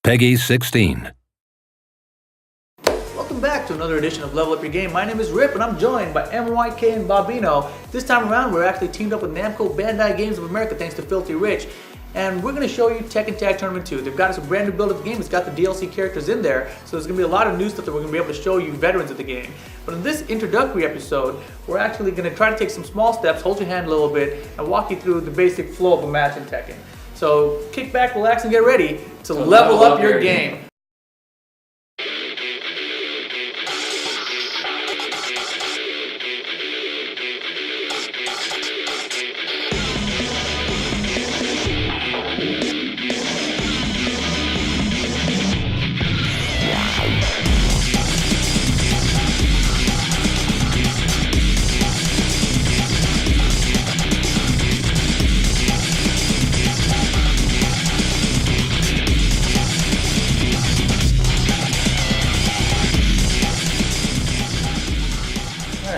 Peggy 16. Welcome back to another edition of Level Up Your Game. My name is Rip and I'm joined by MYK and Bobino. This time around we're actually teamed up with Namco Bandai Games of America thanks to Filthy Rich. And we're going to show you Tekken Tag Tournament 2. They've got us a brand new build of the game. It's got the DLC characters in there. So there's going to be a lot of new stuff that we're going to be able to show you veterans of the game. But in this introductory episode, we're actually going to try to take some small steps, hold your hand a little bit, and walk you through the basic flow of a match in Tekken. So kick back, relax, and get ready to level up your game.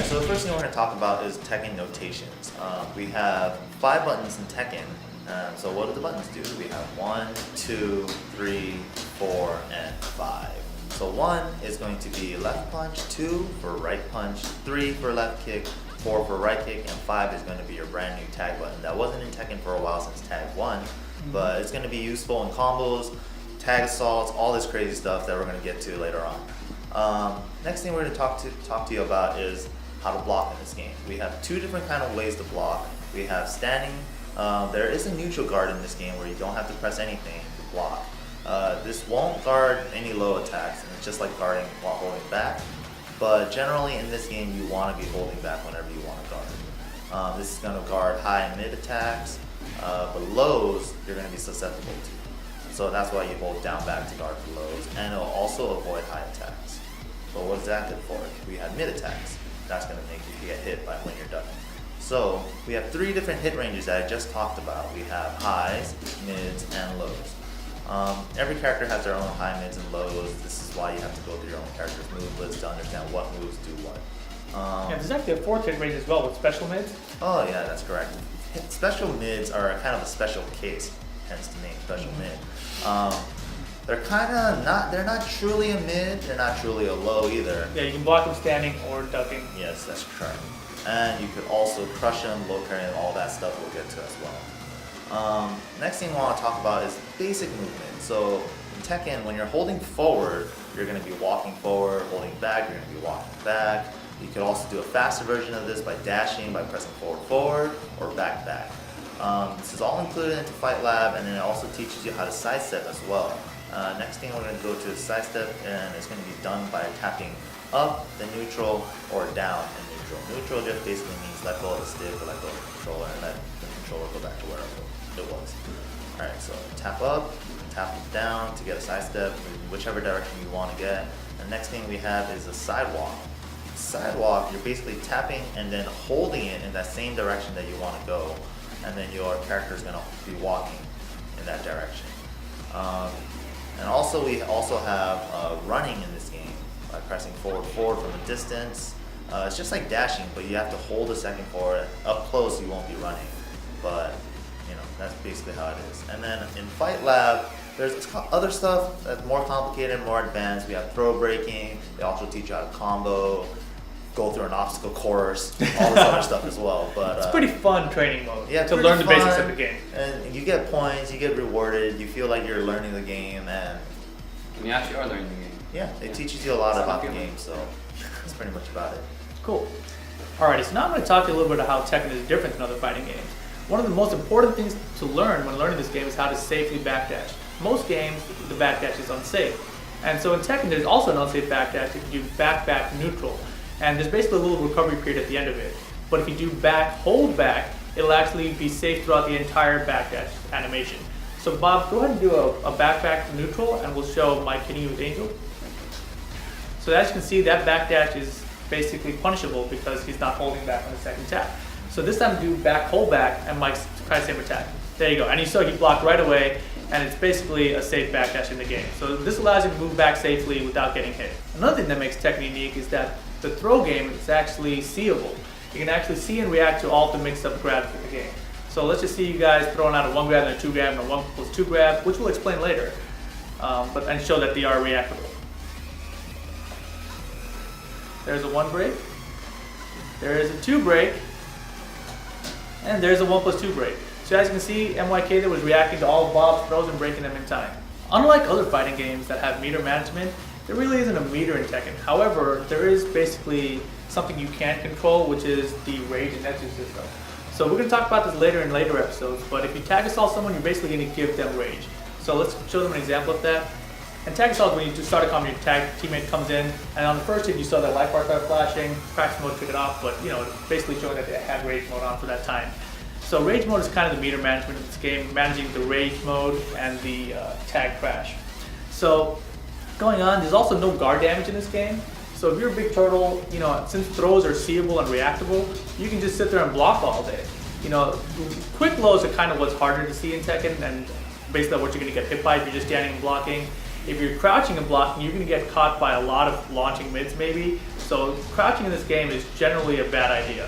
So the first thing we're going to talk about is Tekken notations. We have 5 buttons in Tekken. So what do the buttons do? We have 1, 2, 3, 4, and 5. So 1 is going to be left punch, 2 for right punch, 3 for left kick, 4 for right kick, and 5 is going to be your brand new tag button. That wasn't in Tekken for a while since tag 1, but it's going to be useful in combos, tag assaults, all this crazy stuff that we're going to get to later on. Next thing we're going to talk to you about is how to block in this game. We have 2 different kind of ways to block. We have standing. There is a neutral guard in this game where you don't have to press anything to block. This won't guard any low attacks, and it's just like guarding while holding back. But generally in this game, you want to be holding back whenever you want to guard. This is going to guard high and mid attacks, but lows you're going to be susceptible to. So that's why you hold down back to guard for lows, and it'll also avoid high attacks. But what is that good for? We have mid attacks. That's going to make you get hit by when you're ducking. So we have 3 different hit ranges that I just talked about. We have highs, mids, and lows. Every character has their own high, mids, and lows. This is why you have to go through your own character's move list to understand what moves do what. Yeah, there's actually a 4th hit range as well with special mids. Oh yeah, that's correct. Special mids are kind of a special case, hence the name special mid. They're kind of not, they're not truly a mid, they're not truly a low either. Yeah, you can block them standing or ducking. Yes, that's correct. And you could also crush them, low carry them, all that stuff we'll get to as well. Next thing we want to talk about is basic movement. So in Tekken, when you're holding forward, you're going to be walking forward, holding back, you're going to be walking back. You could also do a faster version of this by dashing, by pressing forward, forward, or back, back. This is all included into Fight Lab, and then it also teaches you how to sidestep as well. Next thing we're going to go to is sidestep, and it's going to be done by tapping up the neutral or down in neutral. Neutral just basically means let go of the stick or let go of the controller and let the controller go back to wherever it was. Alright, so tap up, tap down to get a sidestep, whichever direction you want to get. The next thing we have is a sidewalk. Sidewalk, you're basically tapping and then holding it in that same direction that you want to go, and then your character is going to be walking in that direction. And also we also have running in this game by pressing forward from a distance. It's just like dashing, but you have to hold a second forward. Up close you won't be running, but you know that's basically how it is. And then in Fight Lab, there's other stuff that's more complicated, more advanced. We have throw breaking. They also teach you how to combo, go through an obstacle course, all this other stuff as well. But it's pretty fun training mode. Yeah, to learn the basics of the game. And you get points, you get rewarded, you feel like you're learning the game, and you actually are learning the game. Yeah, it teaches you a lot about the game, so that's pretty much about it. Cool. Alrighty, so now I'm going to talk to you a little bit about how Tekken is different than other fighting games. One of the most important things to learn when learning this game is how to safely backdash. Most games, the backdash is unsafe. And so in Tekken, there's also an unsafe backdash if you do back neutral. And there's basically a little recovery period at the end of it. But if you do hold back, it'll actually be safe throughout the entire backdash animation. So Bob, go ahead and do a back neutral, and we'll show Mike hitting you with Angel. So as you can see, that backdash is basically punishable because he's not holding back on the second tap. So this time do hold back, and Mike's try the same attack. There you go. And you saw he blocked right away, and it's basically a safe backdash in the game. So this allows you to move back safely without getting hit. Another thing that makes Tekken unique is that the throw game is actually seeable. You can actually see and react to all the mixed up grabs in the game. So let's just see you guys throwing out a 1 grab and a 2 grab and a 1+2 grab, which we'll explain later. and show that they are reactable. There's a 1 break, there is a 2 break, and there's a 1+2 break. So as you can see, MYK there was reacting to all of Bob's throws and breaking them in time. Unlike other fighting games that have meter management, there really isn't a meter in Tekken. However, there is basically something you can control, which is the rage and netsu system. So we're going to talk about this later in later episodes, but if you tag assault someone, you're basically going to give them rage. So let's show them an example of that. And tag assault is when you just start a combat, your tag teammate comes in, and on the first hit you saw that life bar start flashing, practice mode took it off, but basically showing that they had rage mode on for that time. So rage mode is kind of the meter management of this game, managing the rage mode and the tag crash. So going on, there's also no guard damage in this game. So if you're a big turtle, since throws are seeable and reactable, you can just sit there and block all day. Quick lows are kind of what's harder to see in Tekken, and basically what you're going to get hit by if you're just standing and blocking. If you're crouching and blocking, you're going to get caught by a lot of launching mids maybe. So crouching in this game is generally a bad idea.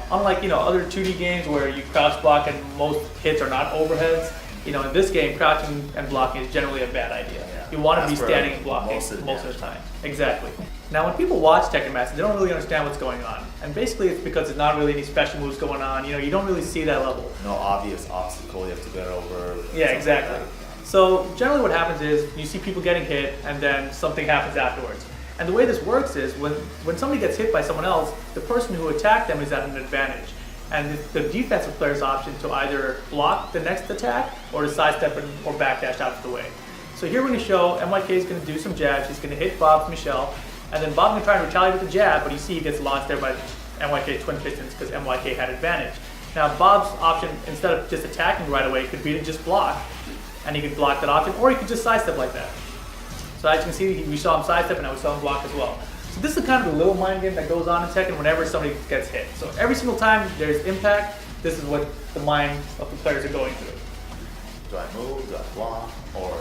Unlike other 2D games where you crouch block and most hits are not overheads, in this game crouching and blocking is generally a bad idea. Yeah. You want to be standing and blocking most of the time. Exactly. Now when people watch Tekken matches, they don't really understand what's going on. And basically it's because there's not really any special moves going on. You don't really see that level. No obvious obstacle you have to get over. Yeah, exactly. Like so generally what happens is you see people getting hit and then something happens afterwards. And the way this works is when somebody gets hit by someone else, the person who attacked them is at an advantage. And the defensive player's option to either block the next attack or to sidestep or backdash out of the way. So here we're going to show MYK is going to do some jabs. He's going to hit Bob's Michelle, and then Bob's going to try and retaliate with the jab, but you see he gets launched there by MYK twin pistons because MYK had advantage. Now Bob's option, instead of just attacking right away, could be to just block, and he could block that option, or he could just sidestep like that. So as you can see, we saw him sidestep and now we saw him block as well. So this is kind of a little mind game that goes on in Tekken whenever somebody gets hit. So every single time there's impact, this is what the mind of the players are going through. do I move, do I block, or do